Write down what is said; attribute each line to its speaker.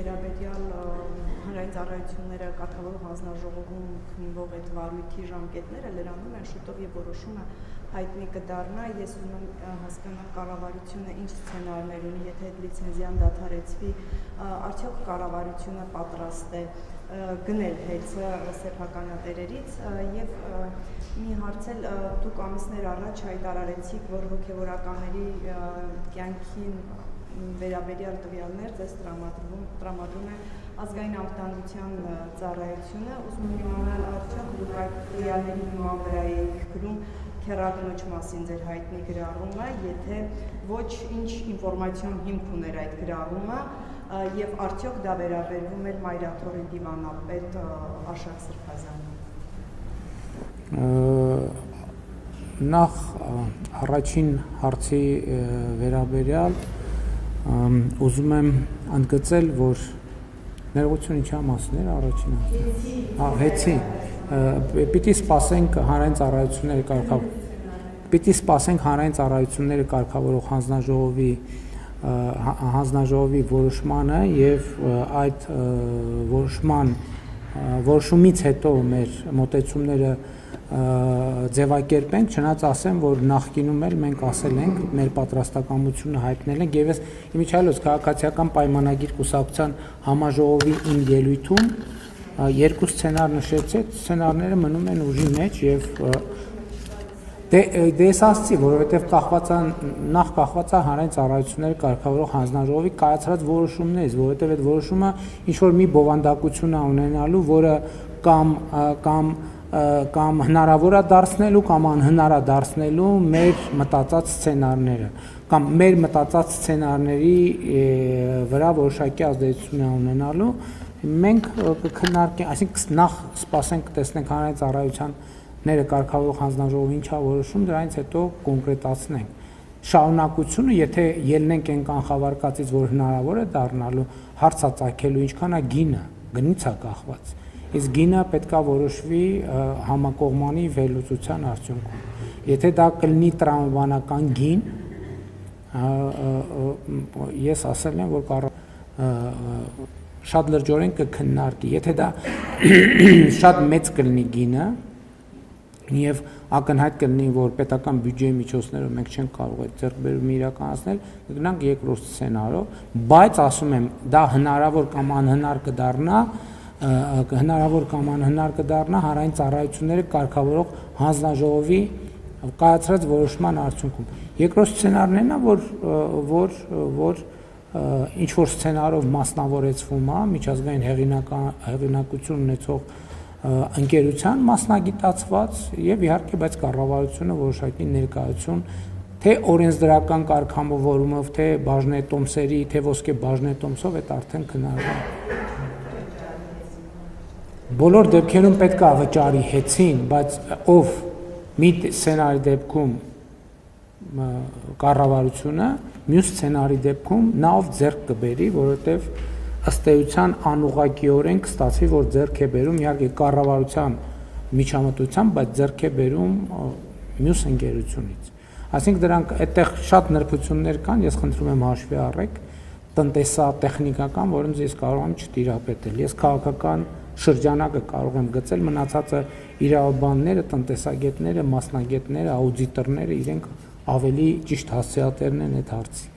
Speaker 1: վերաբերյալ հանրային ծառայությունները կարգավորող հանձնաժողովում քննվող այդ վարույթի ժամկետները լրանում են շուտով եւ որոշումը հայտնի կդառնա։ Ես ուզում եմ հասկանալ կառավարությունը ինչ սցենարներ ունի, եթե այդ լիցենզիան դադարեցվի, արդյոք կառավարությունը պատրաստ է գնել հեծը սեփականատերերից եւ մի հարց էլ դուք ամիսներ առաջ հայտարարեցիք, որ հոգեվորականների կյանքին վերաբերյալ տվյալներ ձեզ տրամադրում է ազգային անվտանգության ծառայությունը, ուզում եմ իմանալ արդյոք դուք այդ տվյալների հիման վրա եք գրում քեռակնոջ մասին ձեր հայտնի գրառումը, եթե ոչ ինչ ինֆորմացիոն հիմք ուներ այդ գրառումը եւ արդյոք դա վերաբերվում էր Մայրաթորի դիվանապետ Աշակ Սրբազանին։
Speaker 2: Նախ առաջին հարցի վերաբերյալ ուզում եմ ընդգծել, որ ներողություն ինչա մասն էր առաջին հեծի պիտի սպասենք հանրային ծառայությունները կարգավորող հանձնաժողովի որոշմանը եւ այդ որոշումից հետո մեր մոտեցումները ձևակերպենք, չնայած ասեմ, որ նախկինում էլ մենք ասել ենք, մեր պատրաստակամությունը հայտնել ենք եւ ես իմիջիալոց քաղաքացիական պայմանագիր կուսակցության համաժողովի իմ ելույթում երկու սցենար նշեցի, սցենարները մնում են ուժի մեջ եւ դες ասացի, որովհետեւ նախ կախված է հանրային ծառայությունների կարգավորող հանձնաժողովի կայացրած որոշումներից, որովհետեւ այդ որոշումը ինչ որ մի բովանդակություն է ունենալու, որը կամ հնարավոր է դարձնելու կամ անհնար է դարձնելու մեր մտածած սցենարները կամ մեր մտածած սցենարների վրա որոշակի ազդեցություն է ունենալու մենք կքննարկենք, այսինքն նախ սպասենք տեսնենք հանրային ծառայությունները կարգավորող հանձնաժողովը ինչ է որոշում, դրանից հետո կոնկրետացնենք շարունակությունը, եթե ելնենք այն կանխավարկածից, որ հնարավոր է դառնալու հարցածագելու ինչքան է գինը, գնից է կախված իսկ գինը պետքա որոշվի համակողմանի վերլուծության արդյունքում։ Եթե դա կլինի տրամաբանական գին, ես ասել եմ, որ շատ լրջորեն կքննարկի։ Եթե դա շատ մեծ կլինի գինը եւ ակնհայտ կլինի, որ պետական բյուջեի միջոցներով մենք չենք կարող այդ ձեռքբերումը իրականացնել, կգնանք երկրորդ սցենարով, բայց ասում եմ, դա հնարավոր կամ անհնար կդառնա հանրային ծառայությունները կարգավորող հանձնաժողովի կայացրած որոշման արդյունքում։ Երկրորդ սցենարն է, որ ինչ որ սցենարով մասնավորեցվում է միջազգային հեղինակություն ունեցող ընկերության մասնագիտացված եւ իհարկե բայց կառավարությունը որոշակի ներկայություն թե օրենսդրական կարգավորումով, թե բաժնետոմսերի, թե ոսկե բաժնետոմսով այդ արդեն քննարկվում է։ Բոլոր դեպքերում պետք է վճարի հեծին, բայց ով մի սցենարի դեպքում կառավարությունը, մյուս սցենարի դեպքում նա ով ձեռք կբերի, որովհետև ըստ էության անուղղակիորեն կստացվի, որ ձեռք է բերում իհարկե կառավարության միջամտությամբ, բայց ձեռք է բերում մյուս ընկերությունից։ Այսինքն դրանք այդտեղ շատ նրբություններ կան, ես խնդրում եմ հաշվի առեք, տնտեսատեխնիկական, որոնց ես կարող եմ չտիրապետել։ Ես քաղաքական շրջանակը կարող եմ գծել, մնացածը իրավաբանները, տնտեսագետները, մասնագետները, աուդիտորները իրենք ավելի ճիշտ հասցեատերն են այդ հարցի։